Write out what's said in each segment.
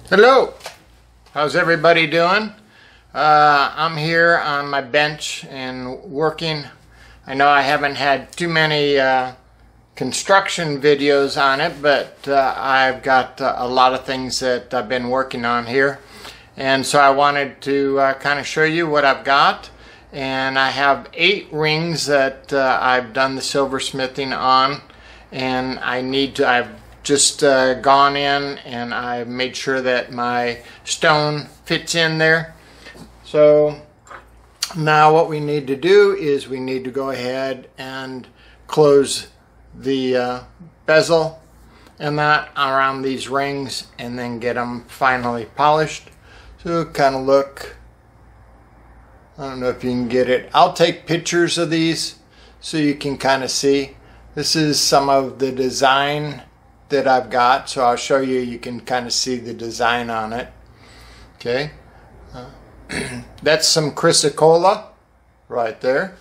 Hello, how's everybody doing? I'm here on my bench and working. I know I haven't had too many construction videos on it, but I've got a lot of things that I've been working on here, and so I wanted to kind of show you what I've got. And I have 8 rings that I've done the silversmithing on, and I've just gone in and I made sure that my stone fits in there. So now what we need to do is we need to go ahead and close the bezel and that around these rings and then get them finally polished. So kind of look, I don't know if you can get it. I'll take pictures of these so you can kind of see. This is some of the design that I've got, so I'll show you. You can kind of see the design on it. Okay, that's some chrysocolla right there,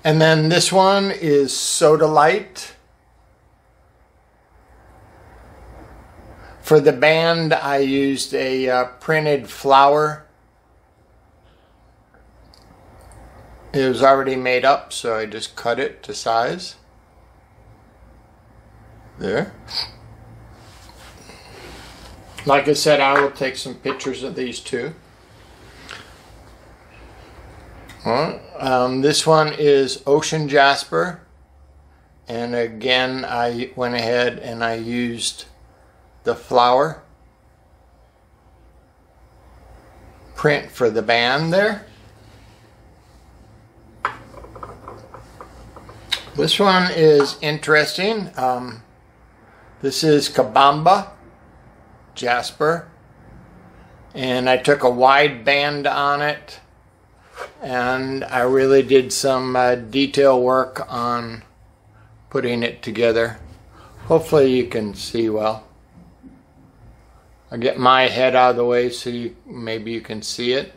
and then this one is sodalite. For the band, I used a printed flower. It was already made up, so I just cut it to size. There. Like I said, I will take some pictures of these too. This one is Ocean Jasper. And again, I went ahead and I used the flower print for the band there. This one is interesting. This is Kabamba Jasper, and I took a wide band on it, and I really did some detail work on putting it together. Hopefully you can see well. I'll get my head out of the way so maybe you can see it.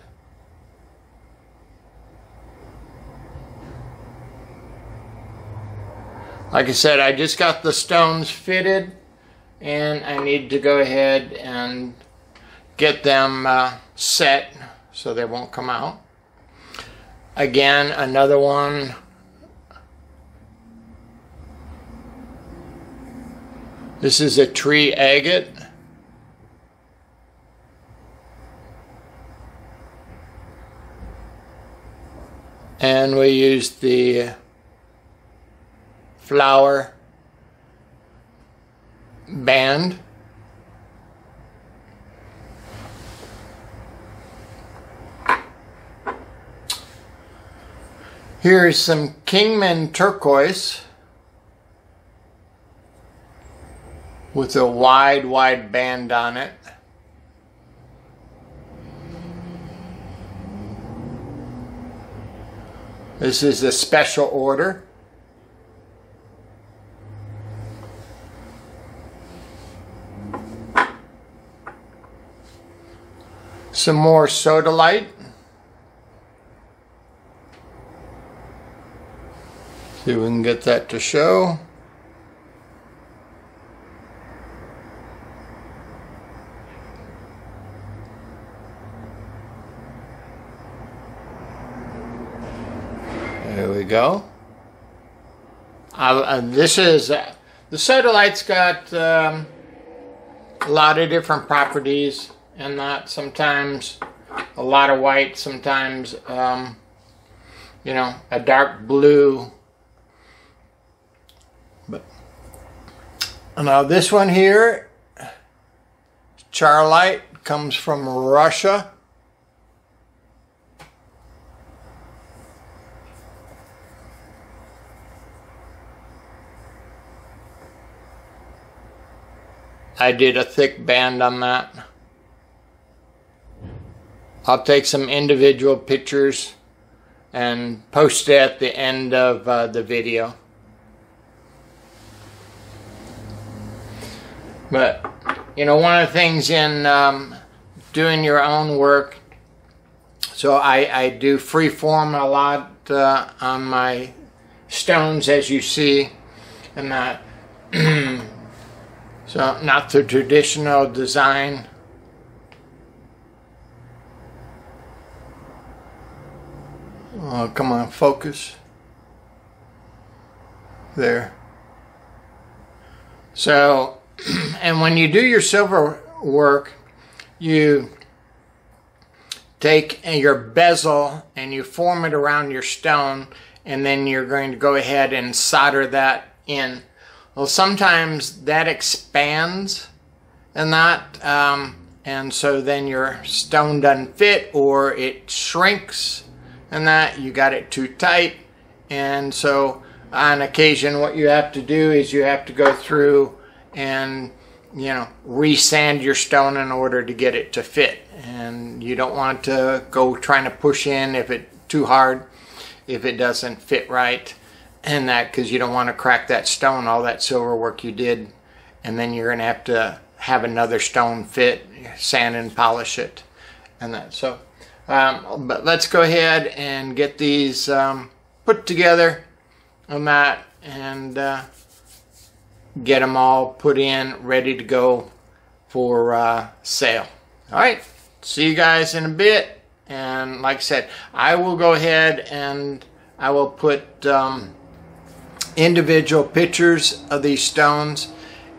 Like I said, I just got the stones fitted, and I need to go ahead and get them set so they won't come out. Again, another one. This is a tree agate. And we used the flower band. Here's some Kingman turquoise with a wide band on it. This is a special order. Some more sodalite. See if we can get that to show. There we go. This is the sodalite's got a lot of different properties, and that sometimes a lot of white, sometimes you know, a dark blue. But now this one here, Charlite, comes from Russia. I did a thick band on that. I'll take some individual pictures and post it at the end of the video. But, you know, one of the things in doing your own work, so I do free form a lot on my stones, as you see, and that. So, not the traditional design. Oh, come on, focus. There. So, and when you do your silver work, you take your bezel and you form it around your stone, and then you're going to go ahead and solder that in. Well, sometimes that expands and that, and so then your stone doesn't fit, or it shrinks and that, you got it too tight. And so on occasion what you have to do is you have to go through and, you know, re-sand your stone in order to get it to fit. And you don't want to go trying to push in if it's too hard, if it doesn't fit right. And that, because you don't want to crack that stone, all that silver work you did, and then you're going to have another stone fit, sand and polish it, and that. So, but let's go ahead and get these put together on that, and get them all put in, ready to go for sale. All right, see you guys in a bit. And like I said, I will go ahead and I will put individual pictures of these stones,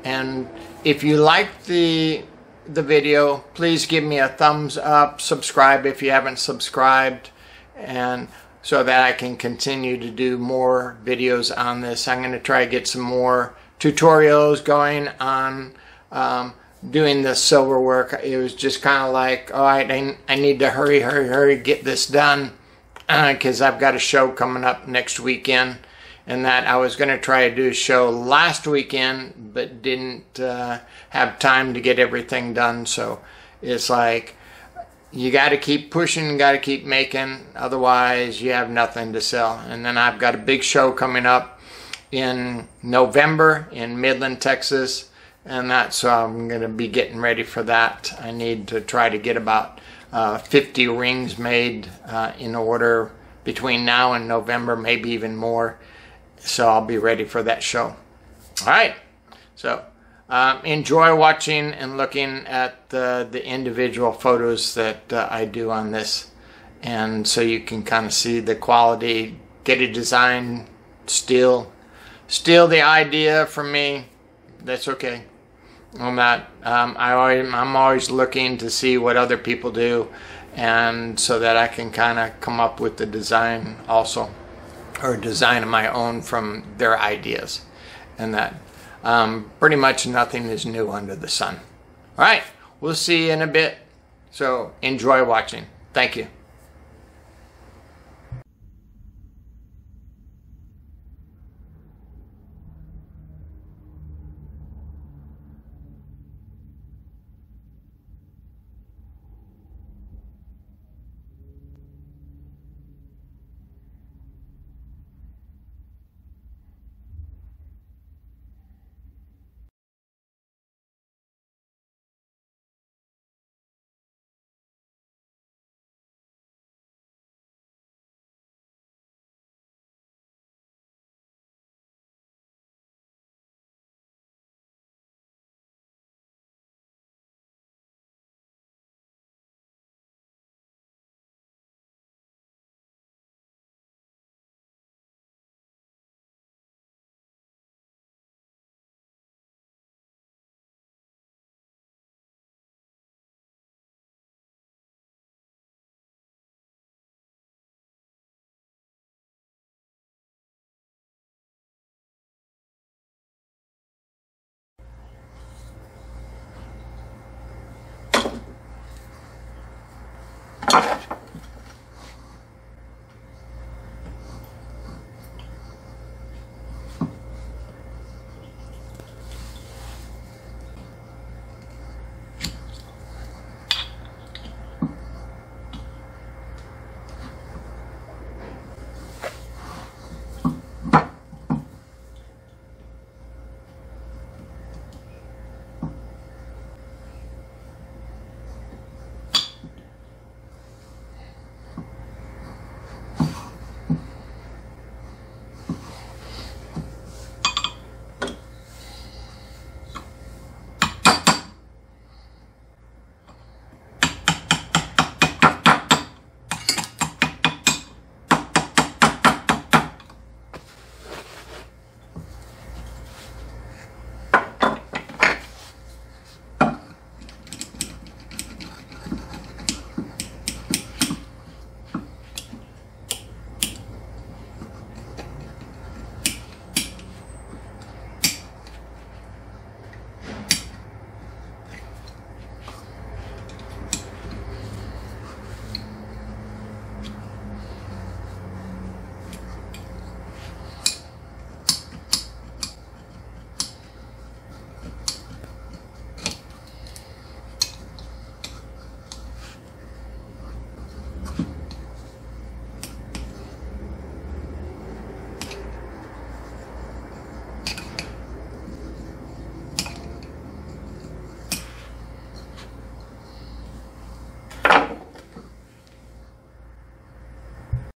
and if you like the video, please give me a thumbs up, subscribe if you haven't subscribed, and so that I can continue to do more videos on this. I'm going to try to get some more tutorials going on doing the silver work. It was just kind of like, all right, I need to hurry get this done, because I've got a show coming up next weekend. And that I was going to try to do a show last weekend, but didn't have time to get everything done. So it's like, you got to keep pushing, got to keep making, otherwise you have nothing to sell. And then I've got a big show coming up in November in Midland, Texas, and that, so I'm going to be getting ready for that. I need to try to get about 50 rings made in order between now and November, maybe even more. So I'll be ready for that show. All right. So enjoy watching and looking at the individual photos that I do on this. And so you can kind of see the quality, get a design, steal the idea from me. That's okay. I'm not, I'm always looking to see what other people do, and so that I can kind of come up with the design also, or design of my own from their ideas. And that pretty much nothing is new under the sun. All right, we'll see you in a bit. So enjoy watching. Thank you. up.